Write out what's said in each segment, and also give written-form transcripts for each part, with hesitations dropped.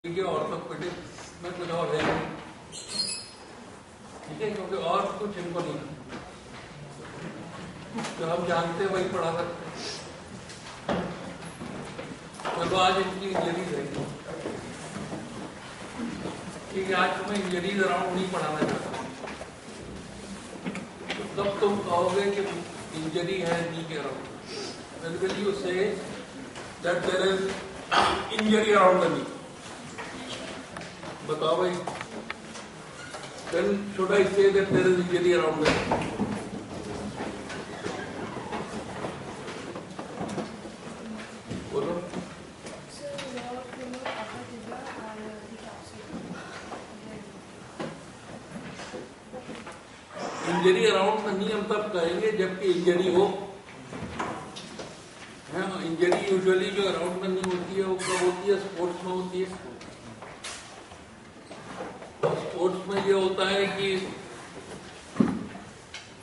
Orthopaedics में कुछ और है, ठीक है, क्योंकि और कुछ इनको नहीं जो हम जानते हैं वही पढ़ा सकते हैं। तो आज इनकी इंजरीज है, ठीक है, आज तुम्हें इंजरीज अराउंड नहीं पढ़ाना चाहता। तो तब तुम कहोगे कि इंजरी है नी के around, will you say that there is injury around the knee? बताओ भाई, then should I say that there is injury around the knee? बोलो। इंजरी अराउंड द नी हम तब कहेंगे जबकि इंजरी हो। इंजरी यूजुअली जो अराउंड द नी होती है वो कब होती है? स्पोर्ट्स में होती है। स्पोर्ट्स में ये होता है कि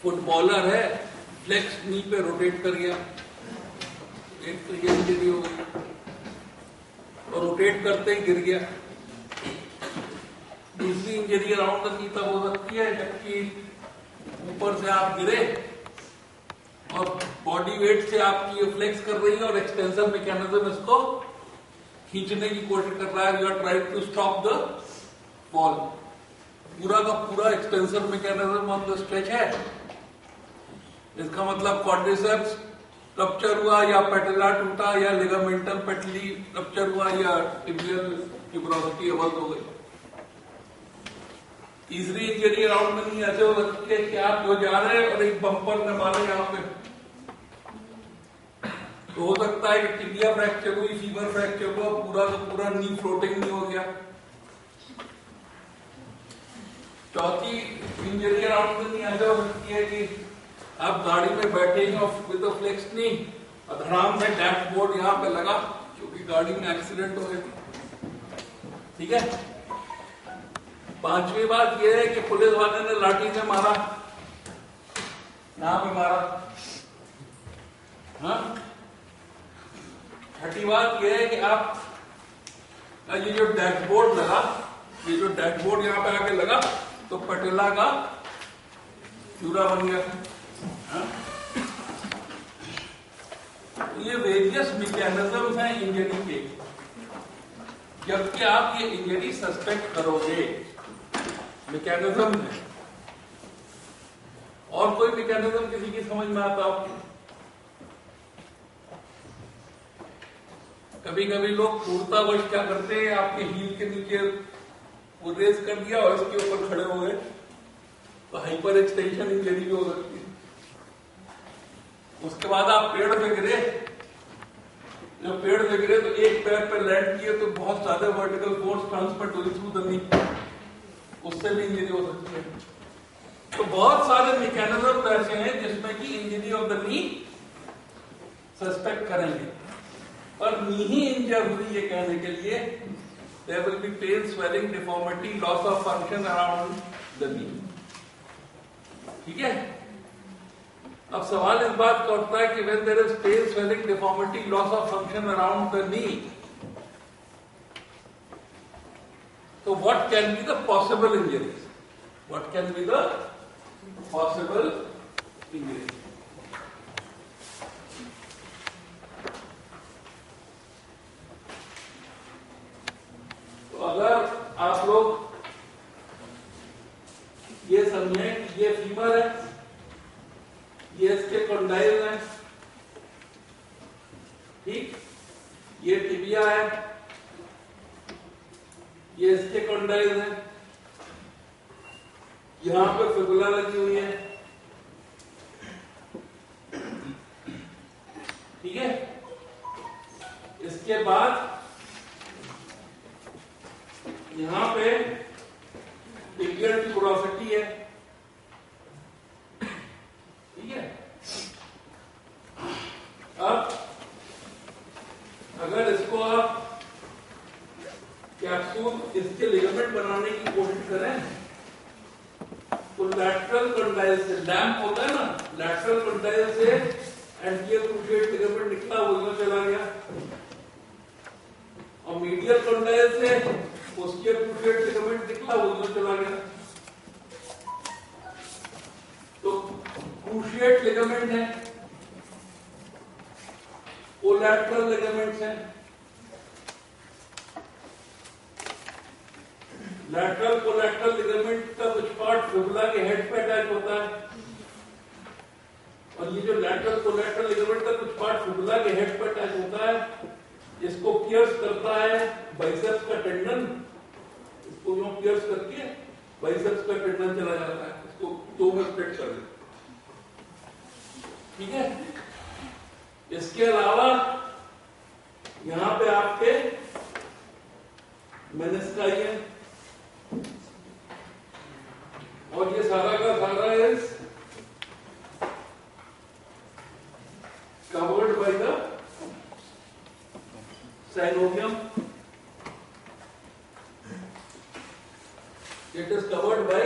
फुटबॉलर है, फ्लेक्स नी पे रोटेट कर गया, एक तो ये इंजरी हो गई, और रोटेट करते ही गिर गया। दूसरी इंजरी अराउंड द नी तब हो सकती है जबकि ऊपर से आप गिरे और बॉडी वेट से आपकी ये फ्लेक्स कर रही है और एक्सटेंशन मैकेनिज्म इसको खींचने की कोशिश कर रहा है। You are trying to stop the ball. पूरा का पूरा extension mechanism on the stretch है। इसका मतलब क्वाड्रिसेप्स रप्चर हुआ या पेटेला टूटा या लिगामेंटम पेटली रप्चर हुआ या टिबियल ट्यूबरोसिटी अवल्ट हो गई। तीसरी इंजरी अराउंड में नहीं ऐसे हो सकती है कि आप जो जा रहे हैं और एक बम्पर ने मारा यहाँ पे, तो हो सकता है कि टिबिया फ्रैक्चर हुई, फीवर फ्रैक्चर हुआ, पूरा का पूरा नी फ्लोटिंग नहीं हो गया। चौथी इंजरी अराउंड में नहीं ऐसे हो सकती है कि आप गाड़ी में बैठे हैं विद फ्लेक्स नी और धड़ाम से डैशबोर्ड यहाँ पे लगा क्योंकि गाड़ी में एक्सीडेंट हो गया। ठीक है। पांचवी बात यह है कि पुलिस वाले ने लाठी से मारा, यहाँ पे मारा। हाँ। छठी बात यह है कि आप ये जो डैशबोर्ड लगा, ये जो डैशबोर्ड यहाँ पे आके लगा तो पटेला का चूरा बन गया। हाँ? ये वेरियस मैकेनिज्म्स हैं इंजरी के। जबकि आप ये इंजरी सस्पेक्ट करोगे, मैकेनिज्म है। और कोई मैकेनिज्म किसी की समझ में आता हो? कभी कभी लोग पूर्णतावश क्या करते हैं, आपके हील के नीचे वो रेस कर दिया और इसके ऊपर खड़े हो गए, तो हाइपर एक्सटेंशन इंजरी भी हो सकती है। उसके बाद आप पेड़ पे गिरे, जब पेड़ पे गिरे तो एक पैर पे लैंड किए तो बहुत ज्यादा वर्टिकल फोर्स ट्रांसफर हुई थ्रू द नी, उससे भी इंजरी हो सकती है। तो बहुत सारे मैकेनिज्म ऐसे हैं जिसमें कि injury of the knee suspect करेंगे। पर नी ही इंजर हुई ये कहने के लिए there will be pain, swelling, deformity, loss of function around the knee. ठीक है। अब सवाल इस बात का उठता है कि when there is pain, swelling, deformity, loss of function around the knee, so what can be the possible injuries? What can be the possible injuries? तो अगर आप लोग ये समझें कि ये फीमर है, ये इसके कंडाइल है, ठीक, ये टिबिया है, ये इसके कंडाइल है, यहां पे फिबुला लगी हुई है, ठीक है। इसके बाद यहां पे टिबियल ट्यूबरोसिटी है, ठीक है। अब अगर इसको आप कैप्सूल इसके लिगामेंट बनाने की कोशिश करें तो लैटरल कंडाइल से, लैम्प होता है ना, लैटरल कंडाइल से एंटीरियर क्रूशिएट लिगामेंट निकला, वो चला गया और और मीडियल कंडाइल से पोस्टीरियर क्रूशिएट लिगामेंट निकला, वो उधर चला गया। तो क्रूशिएट लिगामेंट है, कोलैटरल लिगामेंट्स हैं। लैटरल कोलैटरल लिगामेंट का कुछ पार्ट फिबुला के हेड पे अटैच होता है, और ये जो लैटरल कोलैटरल लिगामेंट का कुछ पार्ट फिबुला के हेड पे अटैच होता है, इसको पियर्स करता है बाइसेप्स का टेंडन। इसको जो पियर्स करके बाइसेप्स का टेंडन चला जाता है, इसको दो में स्प्लिट कर देते। ठीक है, इसके अलावा यहां पे आपके मेनिस्काई है, और ये सारा का सारा is covered by the synovium. It is covered by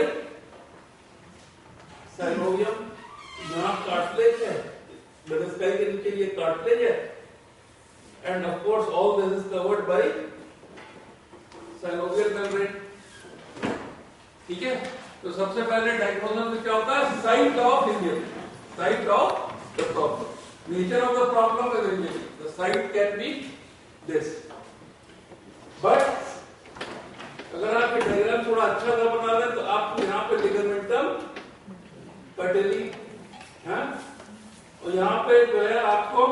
synovium. यहां कार्टिलेज है, मेनिस्काई के नीचे ये कार्टिलेज है, and of course all this is covered by synovial membrane. ठीक है, तो सबसे पहले डायग्नोसिस में क्या होता है? Site of injury, site of the problem, nature of the problem is injury. The site can be this, but अगर आप ये डायग्राम थोड़ा अच्छा सा बना लें तो आपको यहाँ पे लिगामेंटम पैटेली है, और यहाँ पे जो है आपको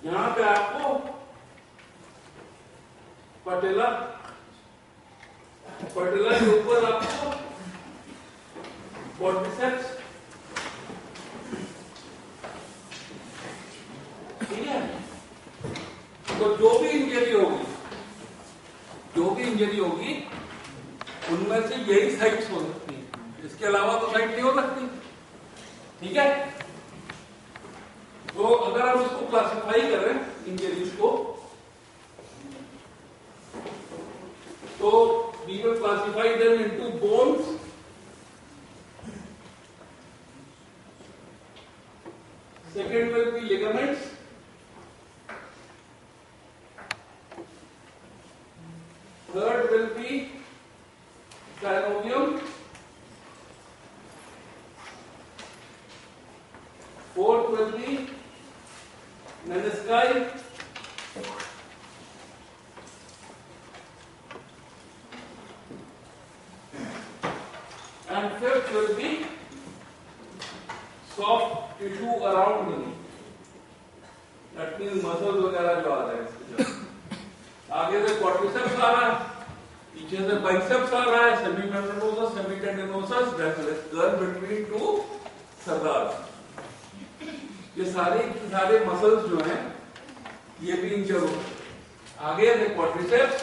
यहां पे आपको पटेला, पटेला के ऊपर आपको क्वाड्रिसेप्स। ठीक है, तो जो भी इंजरी होगी उनमें से यही साइट्स हो सकती है, इसके अलावा तो साइट नहीं हो सकती। ठीक है, तो अगर हम इसको क्लासिफाई करें इंजरीज को, तो we will classify them into bones, second will be ligaments, third will be synovium, fourth will be menisci, and fifth will be soft tissue around the knee. That means muscles वगैरह जो आ रहे हैं इसके जब आगे से क्वाड्रिसेप्स आ रहा है, पीछे से बाइसेप्स आ रहा है, semi membranosus, semi tendinosus, gun between two sardar. ये सारे मसल्स जो हैं ये भी इंजर हो, आगे से क्वाड्रिसेप्स,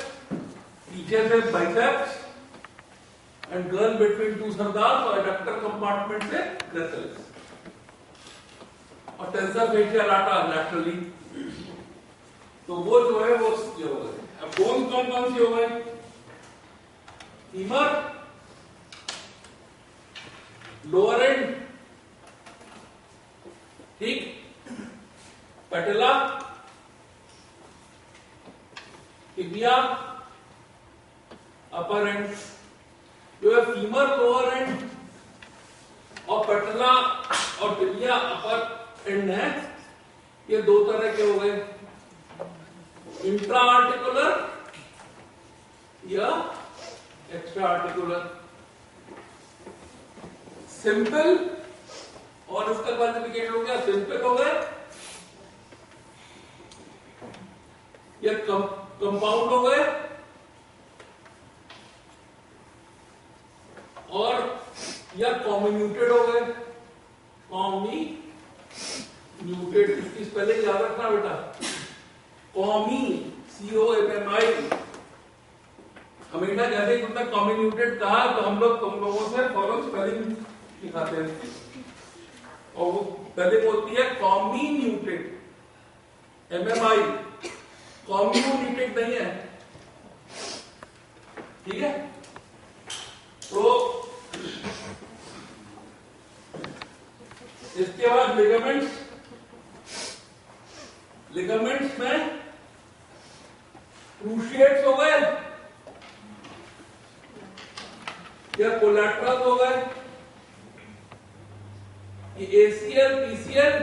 पीछे से biceps, and girl between two sardar, और एडक्टर कंपार्टमेंट से ग्रेसिलिस, और टेंसर फेशियल लाटा लैटरली। तो वो जो है वो ये हो गए। अब बोन कौन कौन सी हो गए? फीमर, लोअर एंड, ठीक, पैटेला, टिबिया, अपर एंड। जो है फीमर, लोअर एंड और पैटेला और टिबिया अपर एंड है, ये दो तरह के हो गए, इंट्रा आर्टिकुलर या एक्स्ट्रा आर्टिकुलर। सिंपल, और इसका क्लासिफिकेशन हो गया, सिंपल हो गए या कंपाउंड हो गए, और या कॉम्बिन्यूटेड हो गए। कॉम्बिन्यूटेड, इसकी स्पेलिंग याद रखना बेटा, कॉमी, COMMI। हमेशा जैसे ही तुमने कॉम्बिन्यूटेड कहा तो हम लोगों से फौरन स्पेलिंग सिखाते हैं, और वो स्पेलिंग होती है कॉम्बिन्यूटेड, MMI, कॉम्बिन्यूटेड नहीं है। ठीक है, तो इसके बाद लिगामेंट्स, लिगामेंट्स में क्रूशिएट्स हो गए या कोलैटरल हो गए, एसीएल, पीसीएल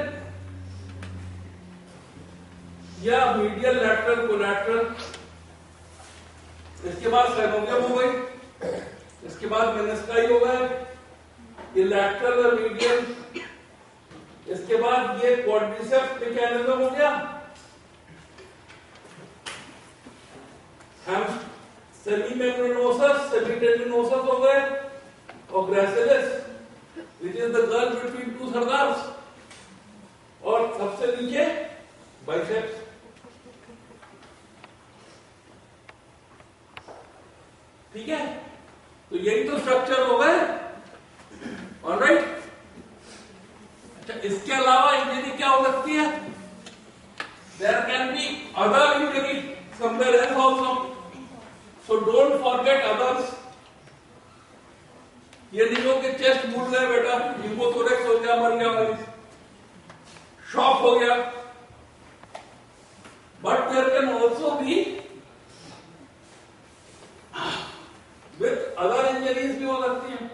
या मीडियल लैटरल कोलैटरल। इसके बाद साइनोवियम हो गई, इसके बाद मेनिस्काई हो गए, ये लैटरल और मीडियल, इसके बाद ये क्वाड्रिसेप्स मैकेनिज्म हो गया, हम सेमी मेम्ब्रेनोसस, सेमी टेंडिनोसस हो गए, और gracilis which is the girl between to sardars, और सबसे नीचे बाइसेप्स। ठीक है, तो यही तो स्ट्रक्चर हो गए। ऑलराइट, अच्छा इसके अलावा इंजरी क्या हो सकती है? There can be other injury somewhere else also, so don't forget others. ये नहीं हो कि चेस्ट भूल गए बेटा, न्यूमोथोरेक्स हो गया, मर गया मरीज, शॉक हो गया, but there can also be with other injuries भी हो सकती हैं।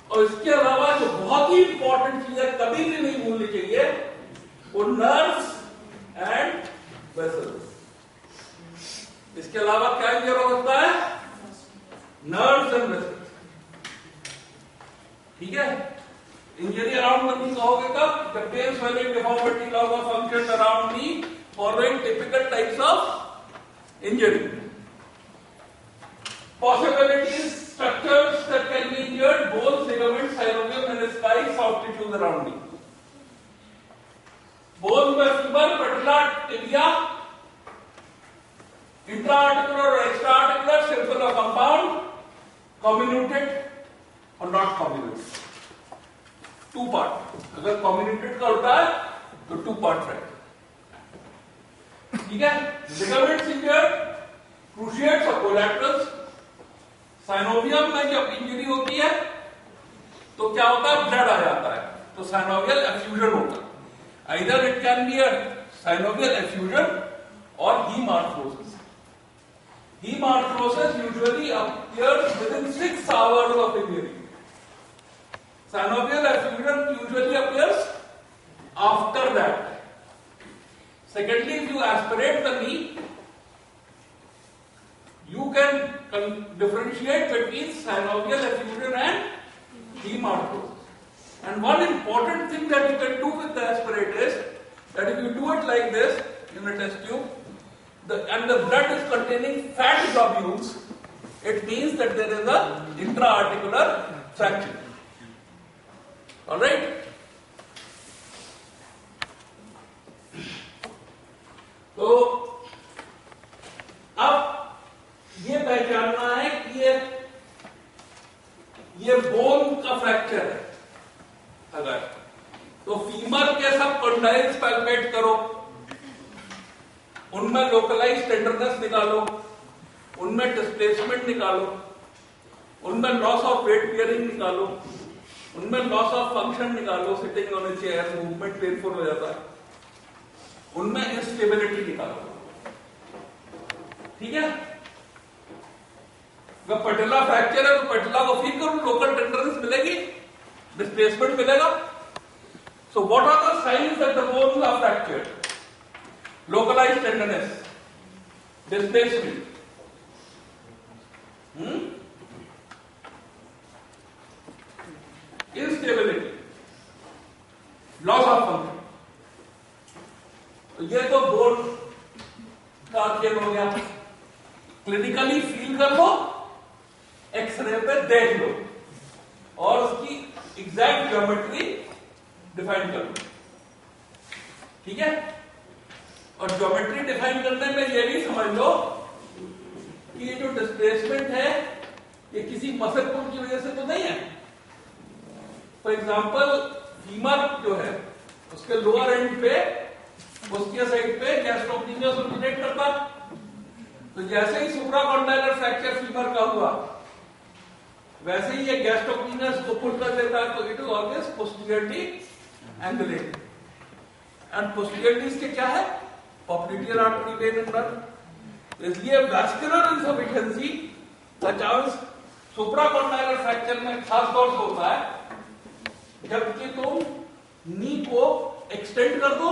और इसके अलावा जो बहुत ही इंपॉर्टेंट चीज है, कभी भी नहीं भूलनी चाहिए, वो नर्व्स एंड वेसल्स। इसके अलावा क्या इंजर हो सकता है? Nerves and vessels. ठीक है, इंजरी अराउंड द नी कहोगे कब? जब pain, swelling, deformity, loss of function around knee, following typical types of injury. Possibilities, structures that can be injured: bones, ligaments, synovium, menisci, soft tissues around knee. Bones में femur, patella, tibia, intra-articular or extra-articular, simple or compound, comminuted or not comminuted. Two part. अगर comminuted का होता है तो two part है। ठीक है, ligaments injured, cruciates or collaterals। साइनोवियम में जब इंजरी होती है तो क्या होता है? ब्लड आ जाता है, तो साइनोवियल एफ्यूजन होता है। Either it can be a synovial effusion और hemarthrosis. Hemarthrosis usually appears within 6 hours of injury. Synovial effusion usually appears after that. Secondly, if you aspirate the knee, you can differentiate between synovial effusion and hemarthrosis. And one important thing that you can do with the aspirate is that if you do it like this in a test tube, and the blood is containing fat globules, it means that there is a intra-articular fracture. All right? तो अब ये पहचानना है कि ये bone का fracture है। अगर तो फीमर के सब कंडाइल्स पैल्पेट करो, उनमें लोकलाइज टेंडरनेस निकालो, उनमें डिस्प्लेसमेंट निकालो, उनमें लॉस ऑफ वेट बियरिंग निकालो, उनमें लॉस ऑफ फंक्शन निकालो, sitting on a chair, movement painful हो जाता है, उनमें इंस्टेबिलिटी निकालो। ठीक है, अगर पटेला फ्रैक्चर है तो पटेला को फील करो, लोकल टेंडरनेस मिलेगी, डिस्प्लेसमेंट मिलेगा। So what are the signs that the bones are fractured? Localised tenderness, displacement, instability, loss of function. तो ये तो बोन का खेल हो गया। क्लिनिकली फील कर लो, एक्सरे पे देख लो और उसकी एग्जैक्ट ज्योमेट्री डिफाइन कर लो। ठीक है, और ज्योमेट्री डिफाइन करने में ये भी समझ लो कि ये जो डिस्प्लेसमेंट है ये किसी मसल पुल की वजह से तो नहीं है। फॉर एग्जाम्पल फीमर जो है उसके लोअर एंड पे, उसके साइड पे गैस्ट्रोक्टीनियस ओरिजिनेट करता, तो जैसे ही सुप्राकॉन्डाइलर फ्रैक्चर फीमर का हुआ वैसे ही ये गैस्ट्रोक्टीनियस को पुल कर देता है, तो it is always posteriorly angulated. And posteriorly इसके क्या है? Popliteal artery vein and nerve. इसलिए वैस्कुलर इनसफिशिएंसी का चांस सुप्राकॉन्डाइलर फ्रैक्चर में खास तौर से होता है जबकि तुम नी को एक्सटेंड कर दो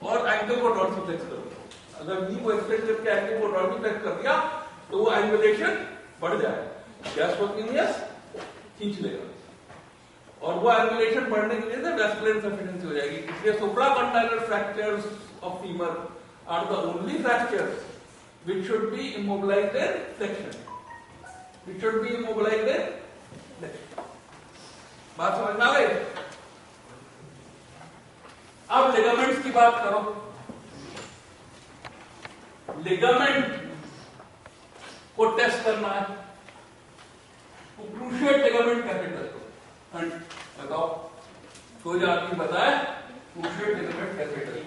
और एंकल को डॉर्सिफ्लेक्स कर दो। अगर नी को एक्सटेंड करके एंकल को डॉर्सिफ्लेक्स कर दिया तो वो एंगुलेशन बढ़ जाएगा, गैस्ट्रोक्यूनियस खींच लेगा और वो एंगुलेशन बढ़ने की वजह से वैस्कुलर इनसफिशिएंसी हो जाएगी। इसलिए supracondylar fractures of femur are the only fractures which should be immobilized in flexion. Which should be immobilized in flexion. बात समझ में आ गई? अब लिगामेंट्स की बात करो। लिगामेंट को टेस्ट करना है तो क्रूशिएट लिगामेंट कैसे टेस्ट करो? बताओ, कोई आदमी बताए क्रूशिएट लिगामेंट कैसे टेस्ट?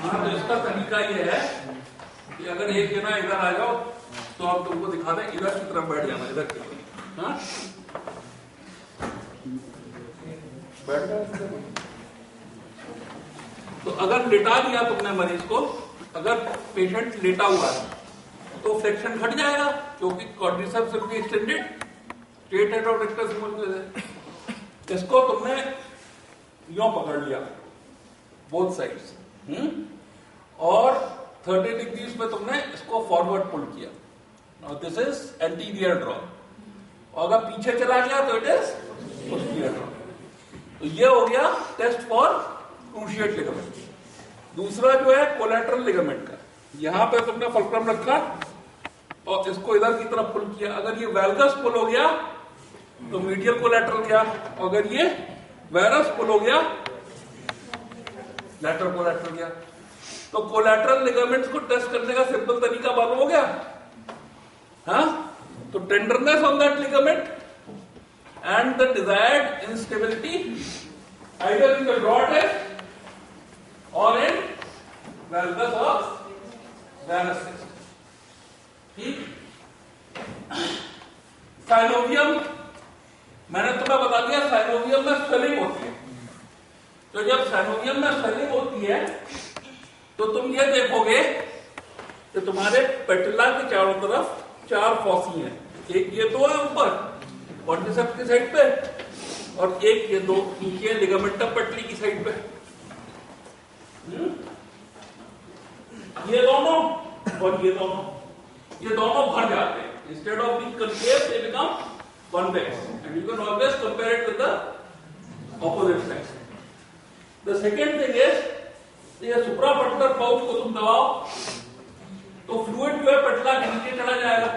हाँ, तो इसका तरीका ये है कि अगर एक जना इधर आ जाओ तो आप तुमको दिखा दें, इधर की तरफ बैठ जाना, इधर की तरफ। हाँ, बैठ जाओ। तो अगर लेटा दिया तुमने मरीज को, अगर पेशेंट लेटा हुआ है तो फ्लेक्शन घट जाएगा क्योंकि quadriceps will be extended, straight head और रेक्टस मूव। इसको तुमने यूं पकड़ लिया बोथ साइड्स और 30 डिग्रीज पे तुमने इसको फॉरवर्ड पुल किया। Now this is anterior draw. और अगर पीछे चला गया तो इट इज पोस्टीरियर ड्रॉ। तो ये हो गया टेस्ट फॉर क्रूशिएट लिगामेंट। दूसरा जो है कोलैटरल लिगामेंट का, यहां पे तुमने फुलक्रम रखा और इसको इधर की तरफ पुल किया। अगर ये वैल्गस पुल हो गया तो मीडियल कोलैटरल गया, अगर ये वायरस पुल हो गया लैटरल कोलैटरल गया। तो कोलैटरल लिगामेंट्स को टेस्ट करने का सिंपल तरीका मालूम हो गया? हाँ, तो tenderness on that ligament and the desired instability either in the broad test और इन वैल्गस और वायरस टेस्ट। ठीक। साइनोवियम मैंने तुम्हें बता दिया, साइनोवियम में स्वेलिंग होती है। तो जब साइनोवियम में स्वेलिंग होती है तो तुम ये देखोगे कि तुम्हारे पेटिला के चारों तरफ 4 फॉसी हैं। एक ये 2 है ऊपर क्वाड्रिसेप्स की साइड पे और एक ये 2 नीचे लिगामेंटम पटली की साइड पे। ये दोनों और ये दोनों भर जाते हैं। Instead of being concave they become convex and you can always compare it with the opposite side. The second thing is ये सुप्रापटलर पाउच को तुम दबाओ तो फ्लूइड जो है पटला के नीचे चला जाएगा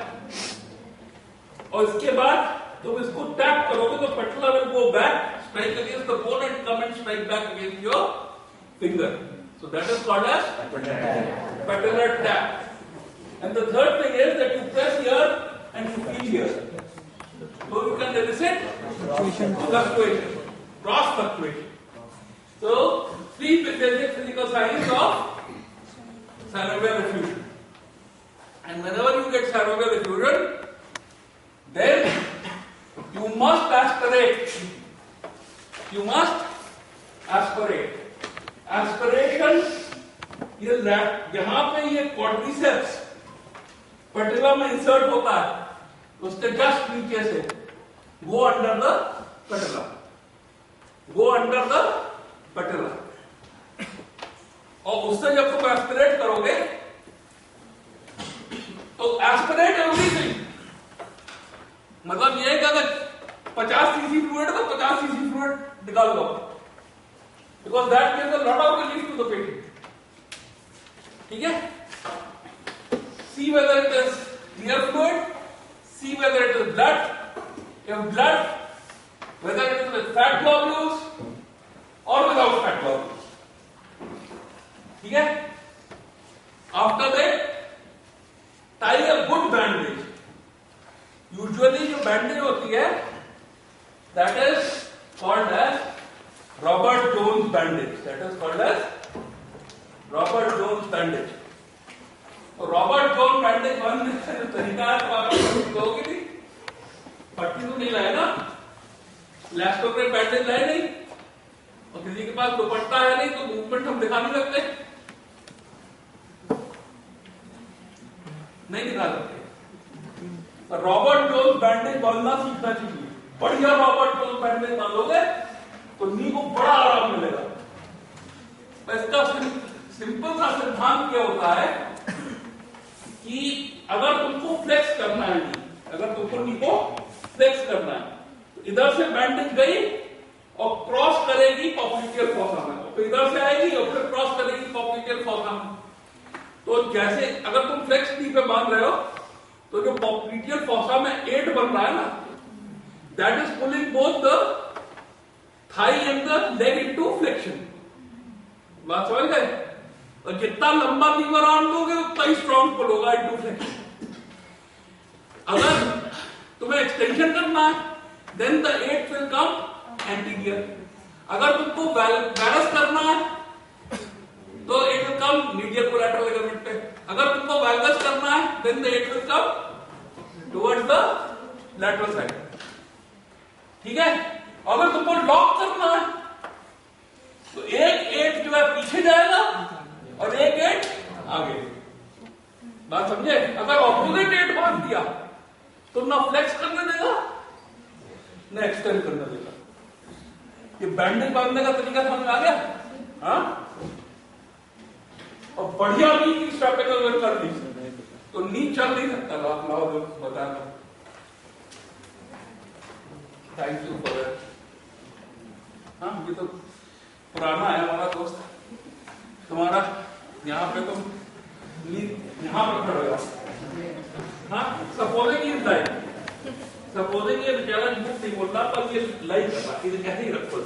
और इसके बाद तुम इसको टैप करोगे तो patella will go back, strike against the bone and come and strike back against your finger. So that is called as patellar tap. And the third thing is that you press here and you feel here. So you can elicit fluctuation, cross fluctuation. So 3 basic physical signs of synovial effusion. And whenever you get synovial effusion, then you must aspirate. You must aspirate. Aspiration, ये यहां पे ये quadriceps पटिला में insert होता है, उसके just नीचे से go under the patella, go under the patella, और उससे जब तुम एस्पिरेट करोगे तो एस्पिरेट एवरीथिंग, मतलब ये कि अगर 50 सीसी फ्लूइड तो 50 सीसी फ्लूइड निकाल दो, because that gives a lot of relief to the patient. ठीक है? See whether it is clear fluid, see whether it is blood, if blood, whether it is with fat globules or without fat globules. ठीक है? After that, tie a good bandage. Usually जो bandage होती है, that is called as Robert Jones bandage. That is called as Robert Jones bandage. तो Robert zone bandage बनने का जो तरीका है तो आप लोगों की पट्टी तो नहीं लाए ना, इलास्टोमेरिक बैंडेज लाए नहीं, और किसी के पास दुपट्टा है नहीं तो मूवमेंट हम दिखा नहीं सकते, नहीं दिखा सकते। रॉबर्ट जोन्स बैंडेज बांधना सीखना चाहिए। बढ़िया रॉबर्ट जोन्स बैंडेज बांधोगे तो नी को बड़ा आराम मिलेगा। इसका सिंपल सा सिद्धांत क्या होता है कि अगर तुमको फ्लेक्स करना है, अगर तुमको नी को फ्लेक्स करना है तो इधर से बैंडेज गई और क्रॉस करेगी पॉप्लिटियल फॉसा में, तो इधर से आएगी और फिर क्रॉस करेगी पॉप्लिटियल फॉसा में। तो जैसे अगर तुम फ्लेक्स नी पे बांध रहे हो तो जो पॉप्लिटियल फॉसा में 8 बन रहा है ना, that is pulling both the thigh and the leg into flexion. बात समझ गए? और जितना लंबा लीवर आर्म लोगे उतना ही स्ट्रॉन्ग पुल होगा इनटू फ्लेक्शन। अगर तुम्हें एक्सटेंशन करना है then the 8 will come anterior. अगर तुमको बैलेंस करना है तो 8 will come medial collateral ligament पे। अगर तुमको वैल्गस करना है then the 8 will come towards the lateral side. ठीक है? अगर तुमको लॉक करना है तो एक 8 जो है पीछे जाएगा और एक 8 आगे। बात समझे? अगर ऑपोजिट 8 बांध दिया तो ना फ्लेक्स करने देगा ना एक्सटेंड करने देगा। ये बैंडेज बांधने का तरीका समझ आ गया? हाँ? और बढ़िया नी की स्ट्रैपिंग अगर कर दी तो नी चल नहीं सकता। लाओ बताया था। Thank you for that. हाँ, ये तो पुराना है हमारा दोस्त। तुम्हारा यहाँ पे तुम यहाँ पे खड़े हो। हाँ, सपोजिंग इज लाइक, सपोजिंग ये बेचारा झूठ नहीं बोल रहा पर ये लाइक कर रहा, इधर कैसे ही रखो।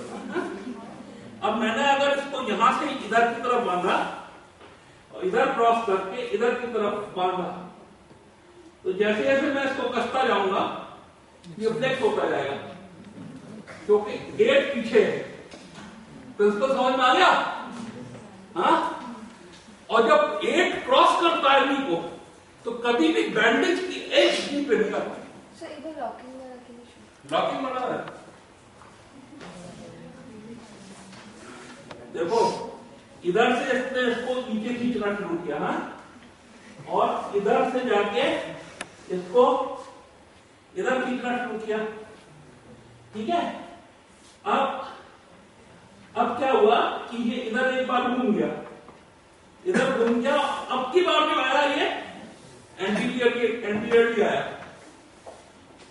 अब मैंने अगर इसको यहाँ से इधर की तरफ बांधा और इधर क्रॉस करके इधर की तरफ बांधा तो जैसे जैसे मैं इसको कसता जाऊंगा ये फ्लेक्स होता जाएगा क्योंकि 8 पीछे है। प्रिंसिपल समझ में आ गया? हाँ? और जब 8 क्रॉस करता है नी को तो कभी भी बैंडेज की एज नी पे नहीं आता। सर इधर लॉकिंग बना है। देखो इधर से इसने इसको नीचे खींचना शुरू किया ना, और इधर से जाके इसको इधर खींचना शुरू किया। ठीक है? अब क्या हुआ कि ये इधर एक बार घूम गया, इधर घूम गया। अब की बार जो आया ये एंटीरियरली आया।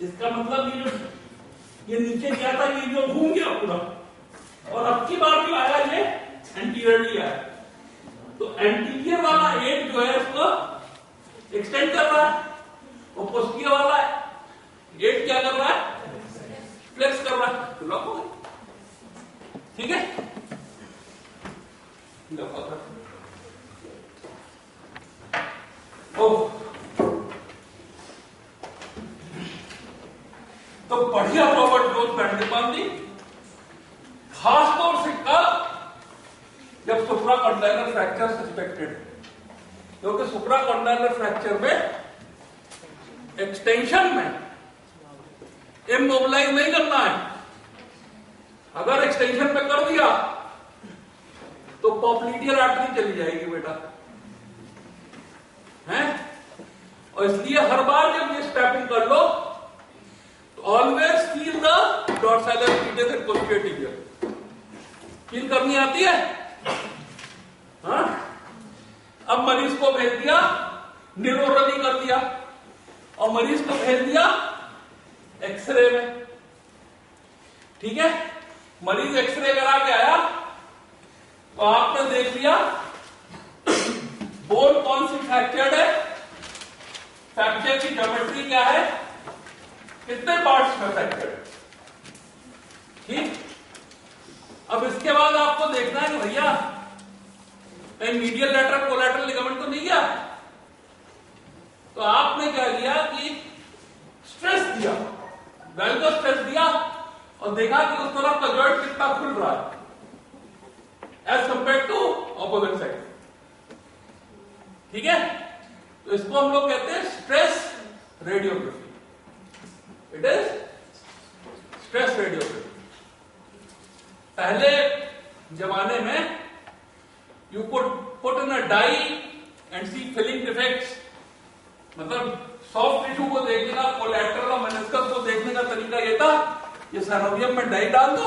इसका मतलब ये नीचे गया था, ये जो घूम गया पूरा, और अब की बार जो आया ये एंटीरियरली आया। तो एंटीरियर वाला 8 जो है उसको एक्सटेंड कर रहा है और पोस्टीरियर वाला 8 क्या कर रहा है? फ्लेक्स कर रहा है। तो लॉक हो गया। ठीक है? तो बढ़िया रॉबर्ट जोन्स बैंडेज बांध दी। खासतौर से कब? जब सुप्राकॉन्डाइलर फ्रैक्चर सस्पेक्टेड, क्योंकि सुप्राकॉन्डाइलर फ्रैक्चर में एक्सटेंशन में इमोबिलाइज नहीं करना है। अगर एक्सटेंशन पे कर दिया तो पॉप्लिटियल आर्टरी चली जाएगी बेटा, हैं? और इसलिए हर बार जब ये स्टेपिंग कर लो तो always feel the dorsalis medius and posterior tibia. Feel करनी आती है? हाँ? अब मरीज को भेज दिया, न्यूरोलॉजी कर दिया और मरीज को भेज दिया एक्सरे में। ठीक है? मरीज एक्सरे करा के आया तो आपने देख लिया बोन कौन सी फ्रैक्चर्ड है, फ्रैक्चर की ज्योमेट्री क्या है, कितने पार्ट्स में फ्रैक्चर्ड। ठीक? अब इसके बाद आपको देखना है कि भैया कहीं मीडियल लैटरल कोलैटरल लिगामेंट तो नहीं गया। तो आपने क्या किया कि स्ट्रेस दिया, वैल्गस स्ट्रेस दिया और देखा कि उस तरफ का जॉइंट कितना खुल रहा है as compare to opposite side. ठीक है? तो इसको हम लोग कहते हैं stress radiography. It is stress radiosity. पहले जमाने में you could put in a dye and see filling defects, मतलब सॉफ्ट टिश्यू को देखना, कोलैटरल और मेनिस्कस को देखने का तरीका ये था, ये सैनोवियम में डाई डाल दो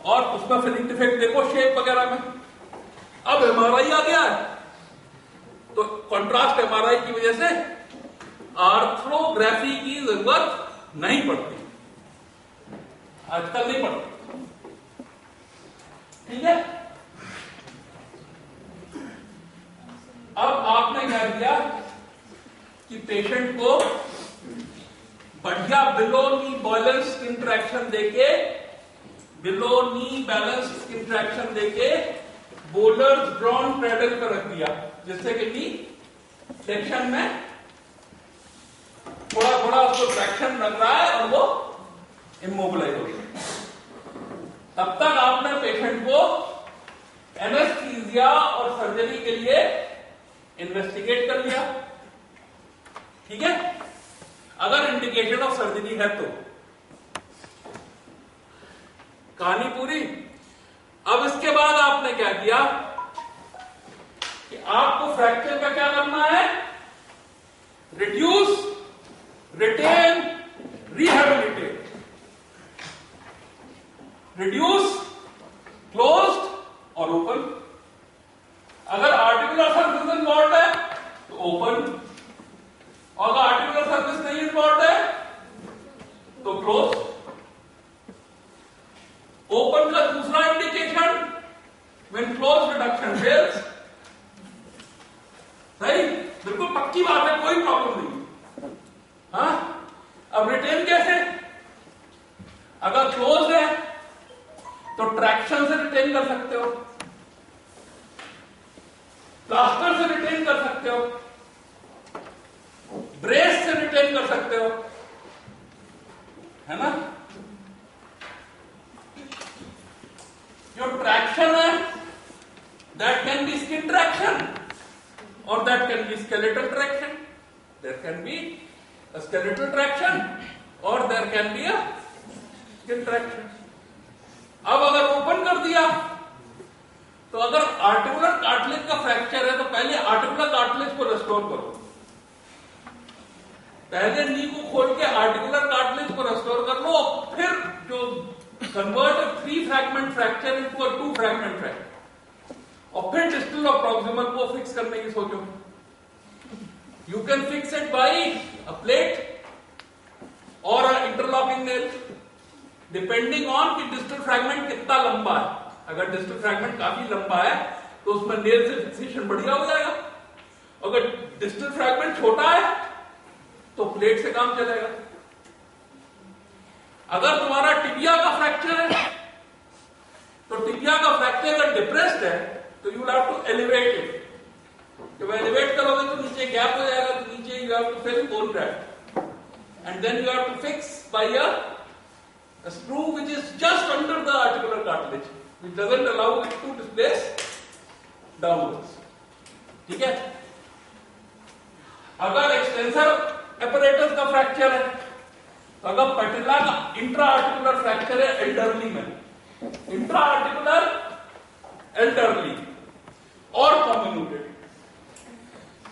और उसमें फिलिंग डिफेक्ट देखो शेप वगैरह में। अब एमआरआई आ गया है, तो कंट्रास्ट एमआरआई की वजह से आर्थ्रोग्राफी की जरूरत नहीं पड़ती, आजकल नहीं पड़ती। ठीक है, अब आपने क्या किया कि पेशेंट को बढ़िया बिलो नी बैलेंस स्किन ट्रैक्शन देके, बिलो नी बैलेंस स्किन ट्रैक्शन देके बोलर्स ड्रॉन क्रेडल पर रख दिया, जिससे कि नी फ्लेक्शन में थोड़ा थोड़ा उसको ट्रैक्शन लग रहा है और वो इमोबिलाइज हो गया। तब तक आपने पेशेंट को एनेस्थीसिया और सर्जरी के लिए इन्वेस्टिगेट कर लिया। ठीक है, अगर इंडिकेशन ऑफ सर्जरी है तो कहानी पूरी। अब इसके बाद आपने क्या किया कि आपको फ्रैक्चर का क्या करना है, reduce, retain, rehabilitate. Reduce, closed और ओपन। अगर आर्टिकुलर सर्फेस इन्वॉल्व है तो ओपन, और अगर आर्टिकुलर सर्फेस नहीं इन्वॉल्व है तो क्लोज। ओपन का दूसरा indication, when close reduction fails. सही, बिल्कुल पक्की बात है, कोई प्रॉब्लम नहीं। हाँ, अब रिटेन कैसे? अगर क्लोज है तो ट्रैक्शन से रिटेन कर सकते हो, प्लास्टर से रिटेन कर सकते हो, ब्रेस से रिटेन कर सकते हो, है ना। जो ट्रैक्शन है that can be skin traction or that can be skeletal traction. There can be a skeletal traction or there can be a skin traction. अब अगर ओपन कर दिया तो अगर आर्टिकुलर कार्टिलेज का फ्रैक्चर है तो पहले आर्टिकुलर कार्टिलेज को रेस्टोर करो। पहले नी को खोल के आर्टिकुलर कार्टिलेज को रेस्टोर कर लो, फिर जो convert a 3 fragment fracture into a 2 fragment fracture, और फिर डिस्टल और प्रॉक्सिमल को फिक्स करने की सोचो। You can fix it by a plate और अ इंटरलॉकिंग नेल, डिपेंडिंग ऑन कि डिस्टल फ्रैगमेंट कितना लंबा है। अगर डिस्टल फ्रैगमेंट काफी लंबा है तो उसमें नेल से फिक्सेशन बढ़िया हो जाएगा, अगर डिस्टल फ्रैगमेंट छोटा है तो प्लेट से काम चलेगा। अगर तुम्हारा टिबिया का फ्रैक्चर है तो टिबिया का फ्रैक्चर अगर डिप्रेस्ड है तो you will have to elevate it. जब एलिवेट करोगे तो नीचे गैप हो जाएगा, तो नीचे you have to fill bone crack and then you have to fix by a screw which is just under the articular cartilage, which doesn't allow it to displace downwards. ठीक है, अगर एक्सटेंसर apparatus का fracture है तो अगर पैटेला का intra articular fracture है elderly में, इंट्रा आर्टिकुलर एल्डरली और कम्युनिकेटेड,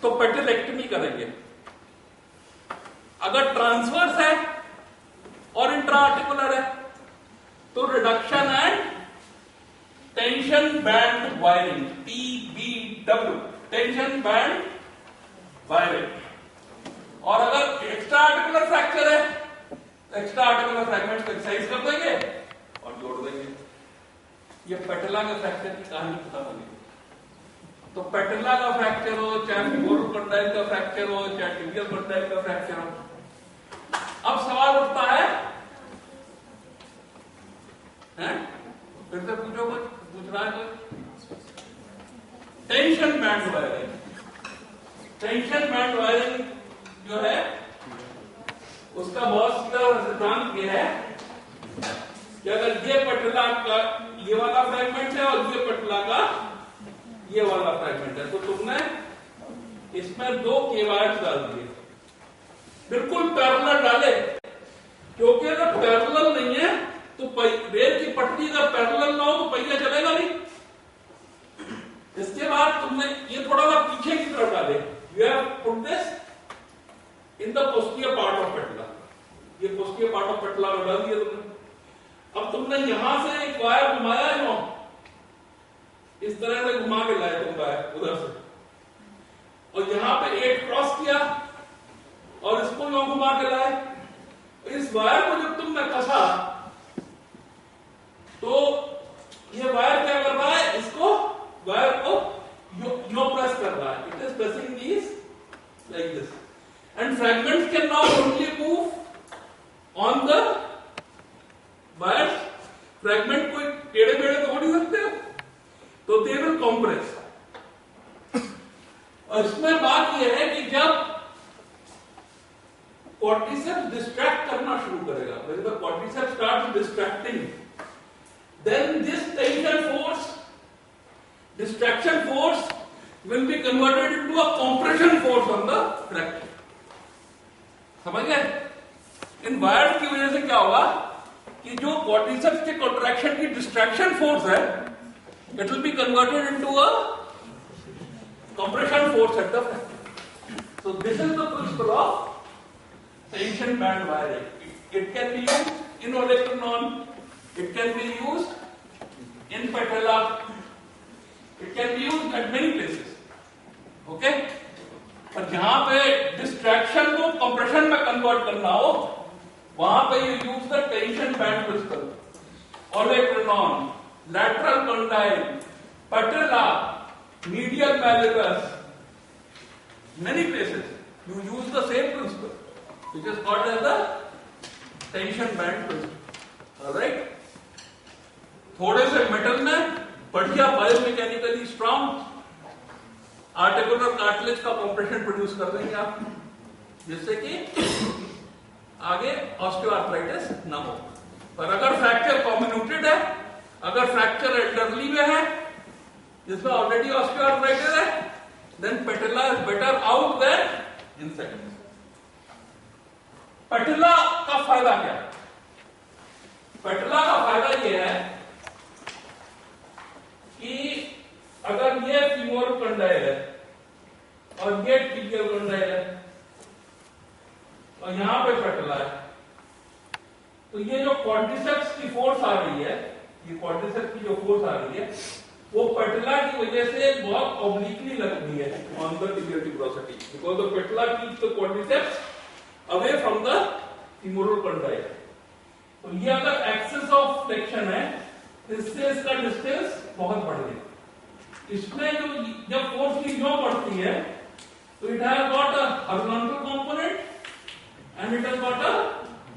तो पेटेलेक्टमी करेंगे। अगर ट्रांसवर्स है और इंट्रा आर्टिकुलर है तो reduction and tension band wiring, TBW, tension band wiring. और अगर एक्स्ट्रा आर्टिकुलर फ्रैक्चर है तो एक्स्ट्रा आर्टिकुलर फ्रैगमेंट्स को एक्सरसाइज कर देंगे और जोड़ देंगे। ये पैटेला के फ्रैक्चर की कहानी खत्म हो गई। तो पैटेला का फ्रैक्चर हो, चाहे फिमोरल कंडाइल का फ्रैक्चर हो, चाहे टिबियल कंडाइल का फ्रैक्चर हो, अब सवाल उठता है, फिर से पूछो, कुछ पूछ रहा है कोई? Tension band wiring. Tension band wiring जो है उसका बहुत सीधा सिद्धांत ये है कि अगर ये पैटेला का ये वाला फ्रैगमेंट है और ये पैटेला का ये वाला फ्रैगमेंट है, तो तुमने इसमें 2 केवायर्स डाल दिए, बिल्कुल पैरेलल डाले, क्योंकि अगर पैरेलल नहीं है तो रेल की पटरी अगर पैरेलल ना हो तो पहिया चलेगा नहीं। इसके बाद तुमने ये थोड़ा सा पीछे की तरफ डाले, you have put this in the posterior part of पेटला, ये पोस्टीरियर पार्ट ऑफ पेटला में डाल दिया तुमने। अब तुमने यहां से एक वायर घुमाया जो इस तरह से घुमा के लाए तुम वायर उधर से, और यहां पे 8 क्रॉस किया और इसको यहां घुमा के लाए। इस वायर को जब तुमने कसा तो ये वायर क्या कर रहा है, इसको वायर को यो प्रेस कर रहा है, it is pressing these like this, and fragments can now only move on the wires. Fragment कोई टेढ़े मेढ़े तो हो नहीं सकते हो, तो दे विल कॉम्प्रेस। और इसमें बात यह है कि जब quadriceps डिस्ट्रैक्ट करना शुरू करेगा, when the quadriceps starts distracting, then this tension force, distraction force will be converted into a compression force on the fracture। समझ गए? इन वायर्स की वजह से क्या होगा कि जो quadriceps के contraction की distraction force है, it will be converted into a compression force at the fracture। So this is the principle of tension band wiring। It can be used in olecranon, it can be used in patella, it can be used at many places, okay? और जहां पे distraction को compression में convert करना हो, वहां पे you use the tension band principle। olecranon, lateral condyle, patella, medial malleolus, many places you use the same principle, which is called as the tension band principle। Alright? थोड़े से metal में बढ़िया बायोमैकेनिकली strong articular cartilage का compression produce कर देंगे आप, जिससे कि आगे ऑस्टियोआर्थराइटिस ना हो। पर अगर फ्रैक्चर कॉम्बिन्यूटेड है, अगर फ्रैक्चर एल्डरली में है जिसमें ऑलरेडी ऑस्टियोआर्थराइटिस है, then patella is better out than inside. Patella का फायदा क्या है? पेटेला का फायदा यह है कि अगर ये फीमोरल कंडाइल है और ये टिबियल कंडाइल है और यहां पे पेटेला है, तो ये जो क्वाड्रिसेप्स की फोर्स आ रही है, ये क्वाड्रिसेप्स की जो फोर्स आ रही है वो पेटेला की वजह से बहुत ऑब्लिकली लग रही है on the tibial tuberosity, because the patella keeps the quadriceps away from the femoral condyle. तो ये अगर एक्सिस ऑफ फ्लेक्शन है, इससे इसका डिस्टेंस बहुत बढ़ गया। इसमें जो जब फोर्स की जो बढ़ती है तो it has got a horizontal component and it has got a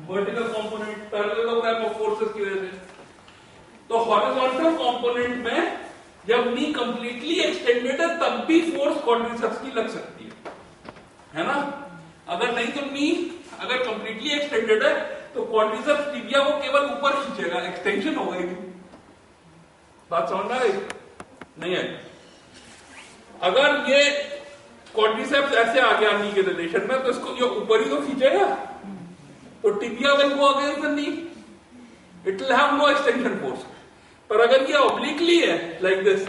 vertical component, parallelogram of forces की वजह से। तो हॉरिजॉन्टल कंपोनेंट में जब नी कंप्लीटली एक्सटेंडेड है तब भी फोर्स क्वाड्रिसेप्स की लग सकती है ना? अगर नहीं तो नी अगर कंप्लीटली एक्सटेंडेड है तो क्वाड्रिसेप्स टिबिया को केवल ऊपर खींचेगा, एक्सटेंशन हो गई। बात समझ में आई? नहीं है। अगर ये क्वाड्रिसेप्स ऐसे आ गया नी के रिलेशन में तो इसको ये ऊपर ही तो खींचेगा, तो tibia will go against the knee, it will have no extension force. पर अगर ये ऑब्लिकली है लाइक दिस,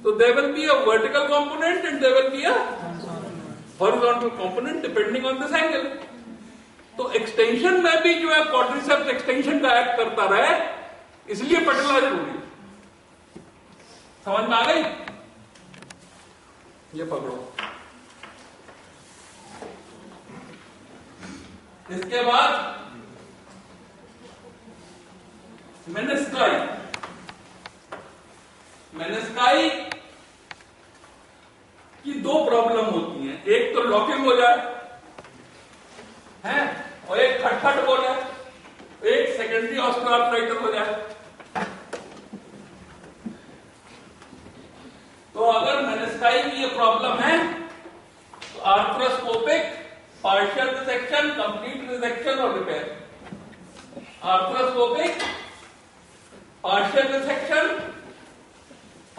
तो there will be a vertical component and there will be a horizontal component depending on this angle. तो extension में भी जो है क्वाड्रिसेप्स एक्सटेंशन का एक्ट करता रहे, इसलिए पेटेला जरूरी है। समझ में आ गई? ये पकड़ो। इसके बाद मेनिस्काई। मेनिस्काई की दो प्रॉब्लम होती हैं, एक तो लॉकिंग हो जाए है और एक खटखट हो जाए, एक सेकेंडरी ऑस्टियोआर्थराइटिस हो जाए। तो अगर मेनिस्काई की ये प्रॉब्लम है तो arthroscopic, partial resection, complete resection और repair. Arthroscopic, partial resection,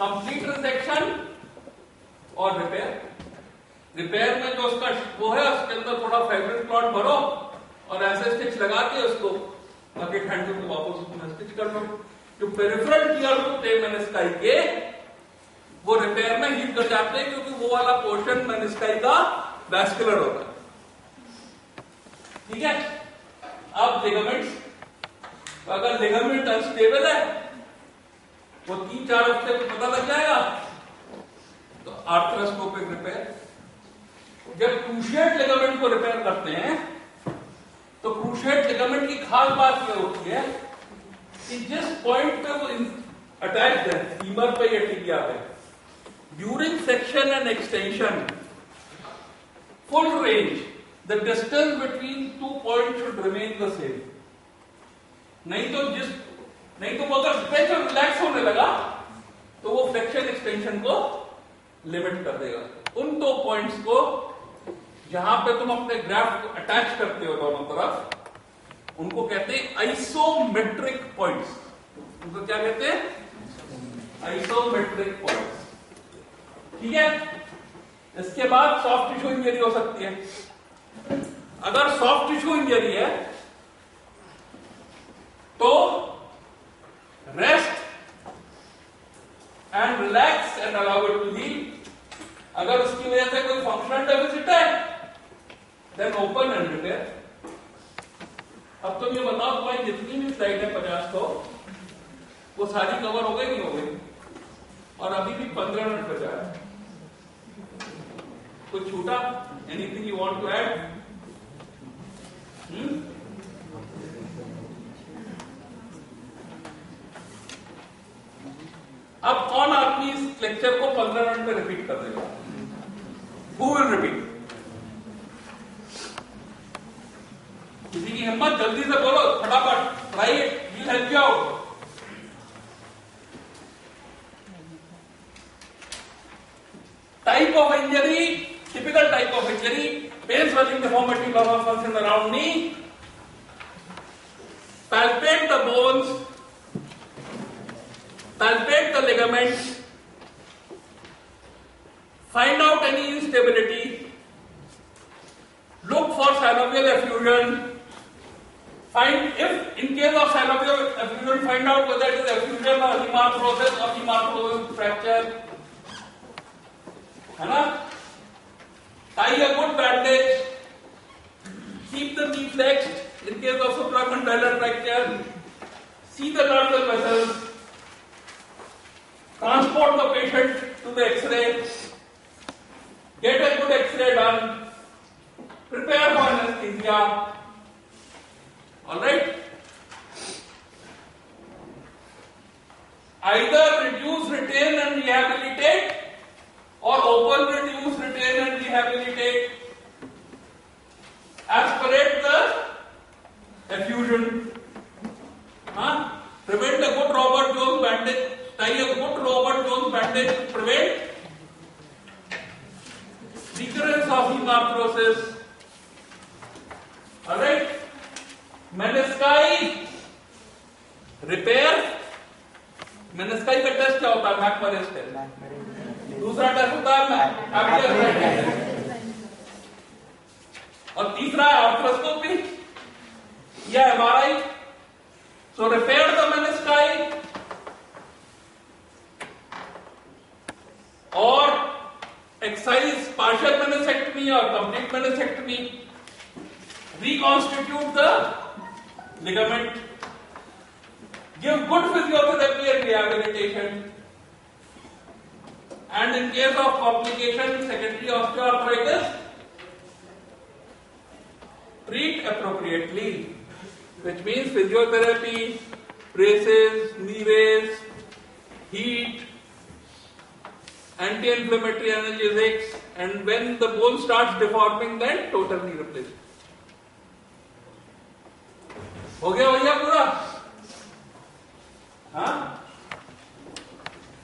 complete resection और रिपेयर। रिपेयर में जो उसका वो है उसके अंदर थोड़ा फाइब्रिन क्लॉट भरो और ऐसे स्टिच लगा के उसको बकेट हैंडल को वापस उसमें स्टिच कर लो। जो पेरिफेरल टियर होते हैं मेनिस्काई के, वो रिपेयर में हील कर जाते हैं क्योंकि वो वाला पोर्शन मेनिस्काई का वैस्कुलर होता है। ठीक है। अब लिगामेंट्स, तो अगर लिगामेंट अनस्टेबल है, वो 3-4 हफ्ते में पता लग जाएगा, तो आर्थ्रोस्कोपिक रिपेयर। जब क्रूशिएट लिगामेंट को रिपेयर करते हैं तो क्रूशिएट लिगामेंट की खास बात यह होती है कि जिस पॉइंट पे वो अटैच्ड है, फीमर पे या टिबिया पे, during suction and extension, full range, the distance between 2 point should remain the same. नहीं तो वो अगर स्ट्रेच और रिलैक्स होने लगा तो वो फ्लेक्शन एक्सटेंशन को लिमिट कर देगा। उन 2 पॉइंट्स को जहां पे तुम अपने ग्राफ्ट को अटैच करते हो दोनों तरफ, उनको कहते हैं आइसोमेट्रिक पॉइंट्स। उनको क्या कहते हैं? Isometric points. ठीक है। इसके बाद सॉफ्ट टिश्यू इंजरी हो सकती है। अगर सॉफ्ट टिश्यू इंजरी है तो rest and relax and allow it to heal. अगर उसकी वजह से कोई फंक्शनल डेफिसिट है, देन ओपन एंड रिपेयर। अब तुम ये बताओ, तुम्हारी जितनी भी स्लाइड है 50 को, वो सारी कवर हो गई नहीं हो गई? और अभी भी 15 मिनट बचा है। कुछ छूटा? Anything you want to add? अब कौन आदमी इस लेक्चर को 15 मिनट में रिपीट कर देगा? Who will repeat? किसी की हिम्मत, जल्दी से बोलो, फटाफट, try it, will help you out. Type of injury, typical type of injury, pain, swelling, deformity, loss of function around knee. Palpate the bones, palpate the ligaments, find out any instability, look for synovial effusion, find, if in case of synovial effusion, find out whether it is effusion or hemarthrosis or hemarthrosis fracture, है ना? Tie a good bandage, keep the knee flexed in case of supracondylar fracture, see the dorsal vessels, transport the patient to the X-ray, get a good X-ray done, prepare for anesthesia. All right? Either reduce, retain and rehabilitate, or open, reduce, retain and rehabilitate. Aspirate the effusion. Prevent a good Robert Jones bandage. Tie a good Robert Jones bandage to prevent recurrence of hemarthrosis. Alright? Menisci repair. Menisci का test क्या होता है? मैकमरेज test. दूसरा test होता है और तीसरा है आर्थ्रोस्कोपी या एमआरआई। सो रिपेयर द मेनिस्काई और एक्सरसाइज पार्शियल मेनिसेक्टमी और complete मेनिसेक्टमी, reconstitute the ligament, give good physiotherapy and rehabilitation, and in case of complication, secondary osteoarthritis, treat appropriately, which means physiotherapy, braces, knee raise, heat, anti-inflammatory analgesics, and when the bone starts deforming, then total knee replacement. हो गया भैया पूरा? हाँ?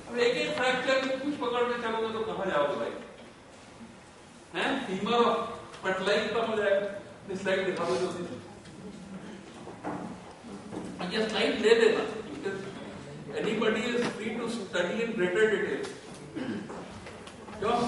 अब एक fracture में कुछ पकड़ के चलोगे तो कहां जाओगे भाई? हैं? फीमर और पटलाई खत्म हो जाएगा। स्लाइड दिखा दो जल्दी से। ये स्लाइड ले लेना, because anybody is free to study in greater detail. क्यों?